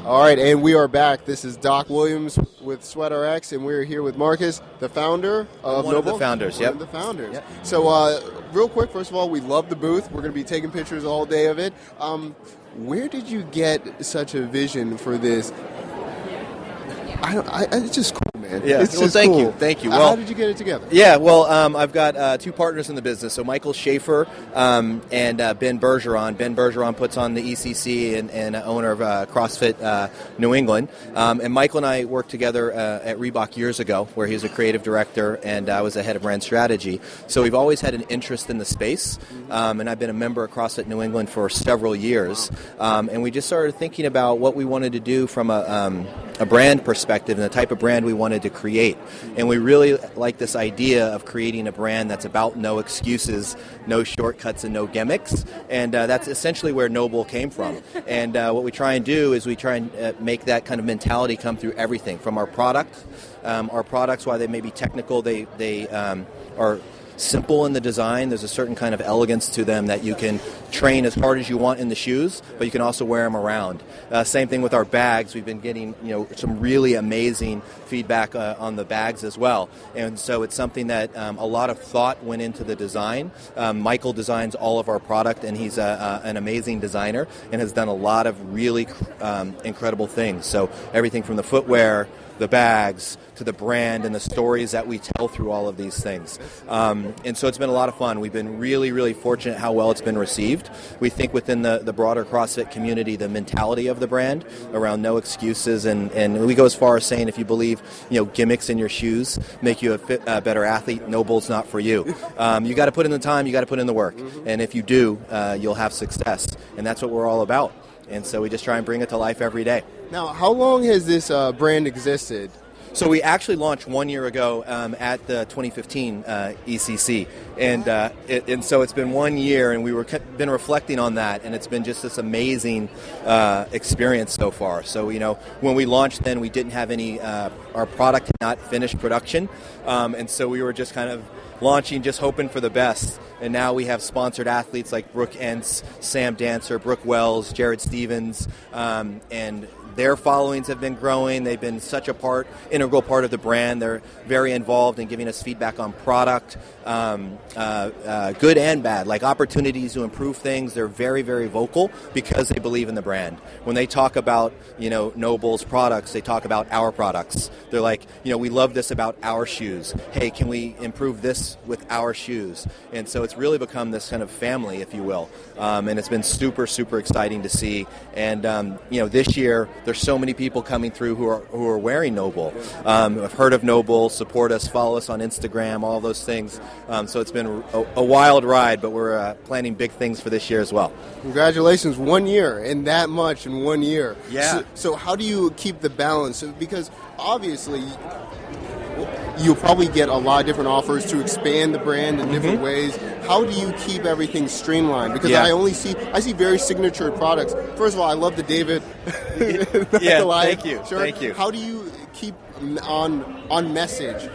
All right, and we are back. This is Doc Williams with SweatRx, and we're here with Marcus, the founder of One Noble. of the founders, One yep. of the founders. Yep. So, real quick, first of all, we love the booth. We're going to be taking pictures all day of it. Where did you get such a vision for this? It's just cool, man. Yeah. It's Well, just thank cool. you. Thank you. How Well, did you get it together? Yeah, well, I've got two partners in the business. So Michael Schaefer and Ben Bergeron. Ben Bergeron puts on the ECC and owner of CrossFit New England. And Michael and I worked together at Reebok years ago, where he was a creative director and I was the head of brand strategy. So we've always had an interest in the space. And I've been a member of CrossFit New England for several years. And we just started thinking about what we wanted to do from a brand perspective and the type of brand we wanted to create. And we really like this idea of creating a brand that's about no excuses, no shortcuts, and no gimmicks. And that's essentially where Noble came from. And what we try and do is we try and make that kind of mentality come through everything from our product. Our products, while they may be technical, they are simple in the design. There's a certain kind of elegance to them that you can train as hard as you want in the shoes, but you can also wear them around. Same thing with our bags. We've been getting some really amazing feedback on the bags as well, and so it's something that a lot of thought went into the design. Michael designs all of our product, and he's an amazing designer and has done a lot of really incredible things. So everything from the footwear, the bags, to the brand and the stories that we tell through all of these things. And so it's been a lot of fun. We've been really, really fortunate how well it's been received. We think within the broader CrossFit community, the mentality of the brand around no excuses, and we go as far as saying if you believe gimmicks in your shoes make you a better athlete, Noble's not for you. You got to put in the time, you got to put in the work. And if you do, you'll have success. And that's what we're all about. And so we just try and bring it to life every day. Now, how long has this brand existed? So we actually launched 1 year ago at the 2015 ECC, and so it's been 1 year, and been reflecting on that, and it's been just this amazing experience so far. So when we launched, then we didn't have any. Our product had not finished production, and so we were just kind of launching, just hoping for the best. And now we have sponsored athletes like Brooke Entz, Sam Dancer, Brooke Wells, Jared Stevens, and their followings have been growing. They've been such a integral part of the brand. They're very involved in giving us feedback on product, good and bad, like opportunities to improve things. They're very, very vocal because they believe in the brand. When they talk about, Noble's products, they talk about our products. They're like, we love this about our shoes. Hey, can we improve this with our shoes? And so it's really become this kind of family, if you will. And it's been super, super exciting to see. And, this year, there's so many people coming through who are wearing Noble. I've heard of Noble, support us, follow us on Instagram, all those things. So it's been a wild ride, but we're planning big things for this year as well. Congratulations, 1 year, and that much in 1 year. Yeah. So how do you keep the balance? Because obviously you'll probably get a lot of different offers to expand the brand in different ways. How do you keep everything streamlined? Because I see very signature products. First of all, I love the David. Thank you. Shirt. Thank you. How do you keep on message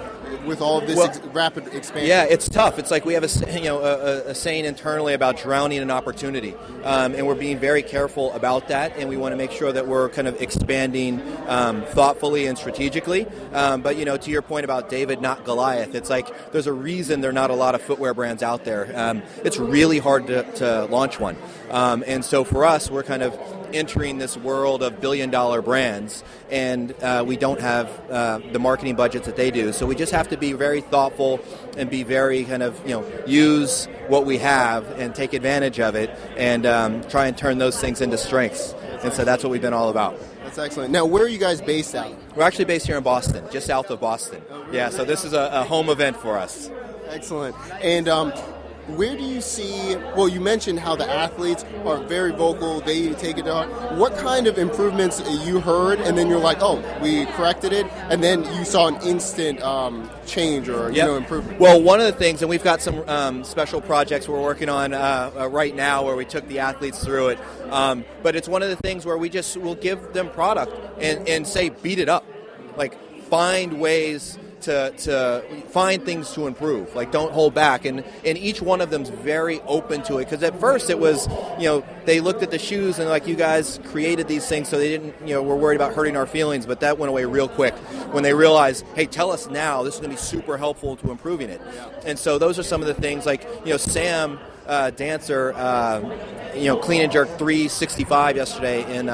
with all of this rapid expansion? Yeah, it's tough. It's like we have a saying internally about drowning in opportunity, and we're being very careful about that, and we want to make sure that we're kind of expanding thoughtfully and strategically. But to your point about David, not Goliath, it's like there's a reason there are not a lot of footwear brands out there. It's really hard to launch one, and so for us, we're kind of entering this world of billion-dollar brands, and we don't have the marketing budgets that they do. So we just have to be very thoughtful and be very kind of, use what we have and take advantage of it and try and turn those things into strengths. And so that's what we've been all about. That's excellent. Now, where are you guys based out? We're actually based here in Boston, just south of Boston. Oh, really? Yeah, so this is a home event for us. Excellent. And where do you see, well, you mentioned how the athletes are very vocal, they take it to heart. What kind of improvements you heard, and then you're like, oh, we corrected it, and then you saw an instant change or improvement? Well, one of the things, and we've got some special projects we're working on right now where we took the athletes through it, but it's one of the things where we'll give them product and say, beat it up. Like, find ways to find things to improve. Like, don't hold back. And each one of them's very open to it. Because at first it was, they looked at the shoes and like, you guys created these things, so they didn't, were worried about hurting our feelings. But that went away real quick when they realized, hey, tell us now. This is going to be super helpful to improving it. And so those are some of the things like, Sam Dancer, clean and jerk 365 yesterday in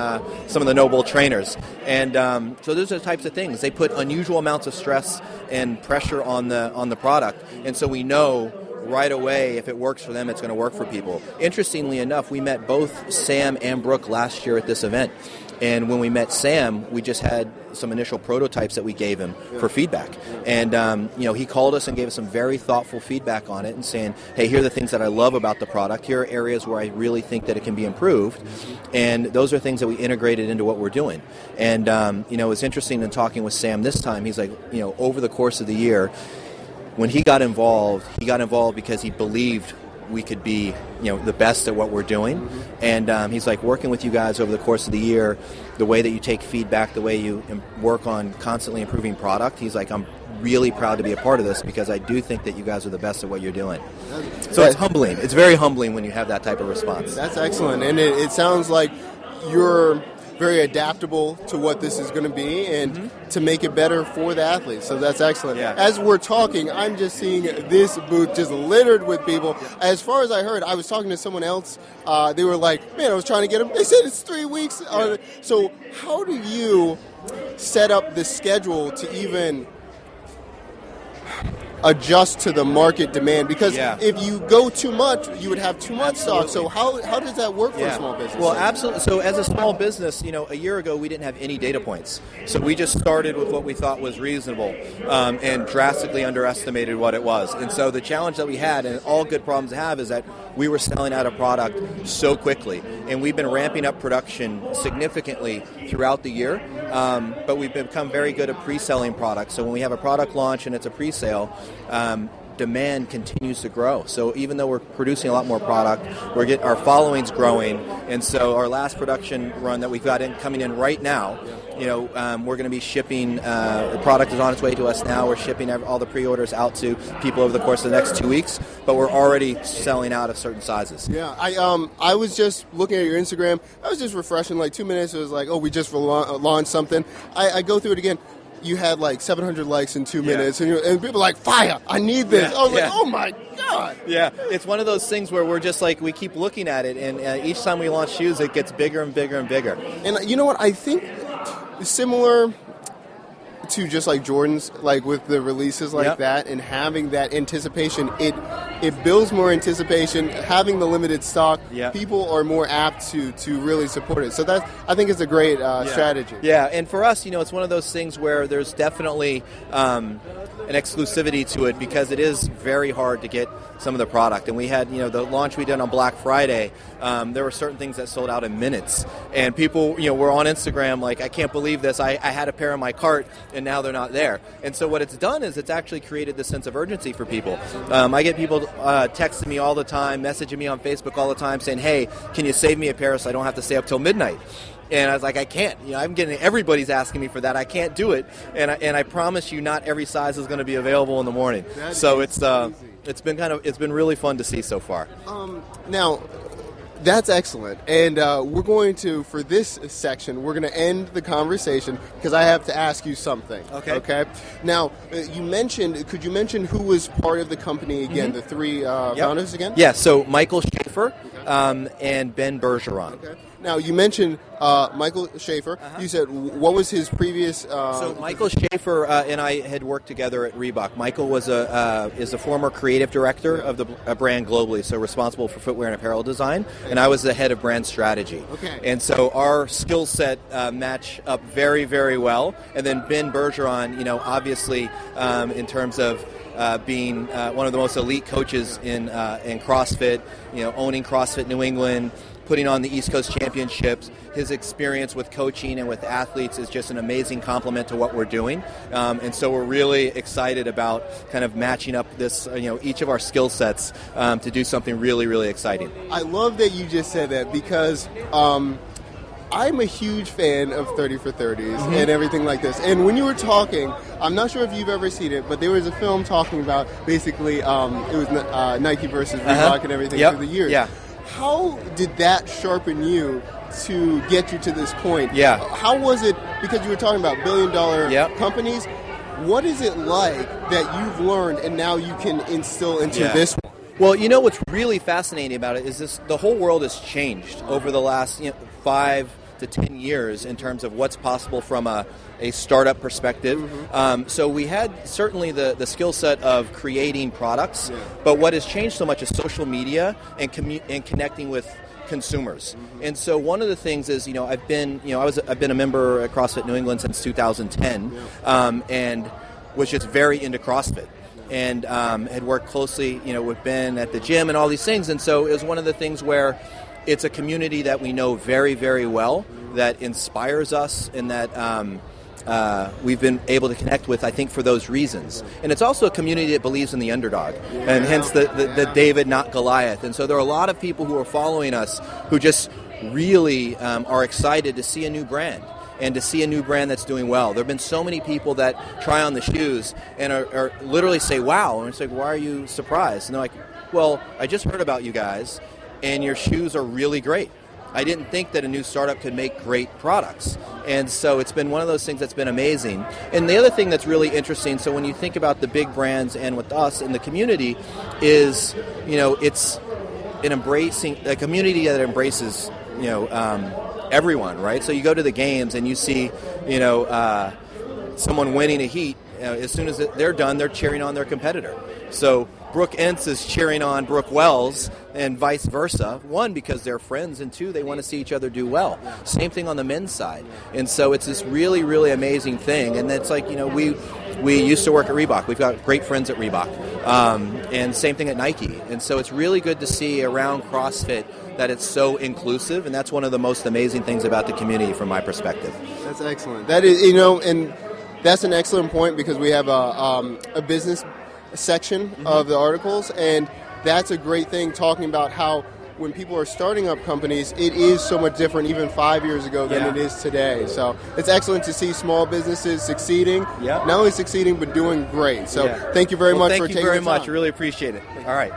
some of the Noble trainers. And so those are the types of things. They put unusual amounts of stress and pressure on the product. And so we know right away if it works for them, it's going to work for people. Interestingly enough, we met both Sam and Brooke last year at this event. And when we met Sam, we just had some initial prototypes that we gave him for feedback. And, he called us and gave us some very thoughtful feedback on it and saying, hey, here are the things that I love about the product. Here are areas where I really think that it can be improved. And those are things that we integrated into what we're doing. And, it's interesting in talking with Sam this time. He's like, over the course of the year, when he got involved because he believed we could be, the best at what we're doing. And he's like, working with you guys over the course of the year, the way that you take feedback, the way you work on constantly improving product, he's like, I'm really proud to be a part of this because I do think that you guys are the best at what you're doing. So it's humbling. It's very humbling when you have that type of response. That's excellent. And it sounds like you're very adaptable to what this is going to be and to make it better for the athletes. So that's excellent. Yeah. As we're talking, I'm just seeing this booth just littered with people. As far as I heard, I was talking to someone else. They were like, man, I was trying to get them. They said it's 3 weeks. So how do you set up the schedule to even adjust to the market demand? Because if you go too much, you would have too much stock. So how does that work for a small business? Well, absolutely. So as a small business, a year ago we didn't have any data points. So we just started with what we thought was reasonable and drastically underestimated what it was. And so the challenge that we had, and all good problems to have, is that we were selling out a product so quickly. And we've been ramping up production significantly throughout the year. But we've become very good at pre-selling products. So when we have a product launch and it's a pre-sale, demand continues to grow. So even though we're producing a lot more product, our following's growing. And so our last production run that we've got coming in right now, we're going to be shipping. The product is on its way to us now. We're shipping all the pre-orders out to people over the course of the next 2 weeks. But we're already selling out of certain sizes. Yeah, I was just looking at your Instagram. I was just refreshing, like 2 minutes. It was like, oh, we just launched something. I go through it again. You had like 700 likes in 2 minutes, and people are like, fire, I need this. I was like, oh my God. Yeah, it's one of those things where we're just like, we keep looking at it, and each time we launch shoes, it gets bigger and bigger and bigger. And you know what? I think similar to just like Jordan's, like with the releases like that and having that anticipation, it builds more anticipation. Having the limited stock, people are more apt to really support it. So that, I think, is a great strategy. Yeah, and for us, it's one of those things where there's definitely an exclusivity to it because it is very hard to get some of the product. And we had, the launch we did on Black Friday, there were certain things that sold out in minutes. And people, were on Instagram like, I can't believe this. I had a pair in my cart and now they're not there. And so what it's done is it's actually created this sense of urgency for people. I get people texting me all the time, messaging me on Facebook all the time saying, hey, can you save me a pair so I don't have to stay up till midnight? And I was like, I can't. Everybody's asking me for that. I can't do it. And I promise you, not every size is going to be available in the morning. So it's been really fun to see so far. Now, that's excellent. And we're going to, for this section, we're going to end the conversation because I have to ask you something. Okay. Now, could you mention who was part of the company again, the three founders again? Yeah, so Michael Schaefer and Ben Bergeron. Okay. Now, you mentioned Michael Schaefer. You said, what was his previous... So Michael Schaefer and I had worked together at Reebok. Michael is a former creative director of the brand globally, so responsible for footwear and apparel design, and I was the head of brand strategy. Okay. And so our skill set match up very, very well. And then Ben Bergeron, obviously in terms of being one of the most elite coaches in CrossFit, owning CrossFit New England, putting on the East Coast Championships. His experience with coaching and with athletes is just an amazing complement to what we're doing. And so we're really excited about kind of matching up this, each of our skill sets to do something really, really exciting. I love that you just said that because I'm a huge fan of 30 for 30s and everything like this. And when you were talking, I'm not sure if you've ever seen it, but there was a film talking about basically it was Nike versus Reebok and everything through the years. Yeah. How did that sharpen you to get you to this point? Yeah. How was it, because you were talking about billion-dollar Yep. companies, what is it like that you've learned and now you can instill into this one? Well, what's really fascinating about it is the whole world has changed over the last 5 to 10 years in terms of what's possible from a startup perspective. So we had certainly the skill set of creating products, but what has changed so much is social media and connecting with consumers. And so one of the things is, I've been a member at CrossFit New England since 2010, and was just very into CrossFit. And had worked closely, with Ben at the gym and all these things. And so it was one of the things where it's a community that we know very, very well, that inspires us, and that we've been able to connect with, I think, for those reasons. And it's also a community that believes in the underdog, and hence the David, not Goliath. And so there are a lot of people who are following us who just really are excited to see a new brand, and to see a new brand that's doing well. There have been so many people that try on the shoes and are literally say, wow. And it's like, why are you surprised? And they're like, well, I just heard about you guys, and your shoes are really great. I didn't think that a new startup could make great products. And so it's been one of those things that's been amazing. And the other thing that's really interesting, so when you think about the big brands and with us in the community, is, it's a community that embraces, everyone, right? So you go to the games and you see, someone winning a heat. As soon as they're done, they're cheering on their competitor. So Brooke Entz is cheering on Brooke Wells, and vice versa. One, because they're friends, and two, they want to see each other do well. Same thing on the men's side. And so it's this really, really amazing thing. And it's like, we used to work at Reebok. We've got great friends at Reebok. And same thing at Nike. And so it's really good to see around CrossFit that it's so inclusive, and that's one of the most amazing things about the community from my perspective. That's excellent. That is, and that's an excellent point, because we have a business section of the articles, and that's a great thing, talking about how when people are starting up companies, it is so much different even 5 years ago than it is today. So it's excellent to see small businesses succeeding, not only succeeding, but doing great. So thank you very much for taking the time. Thank you very much. I really appreciate it. All right.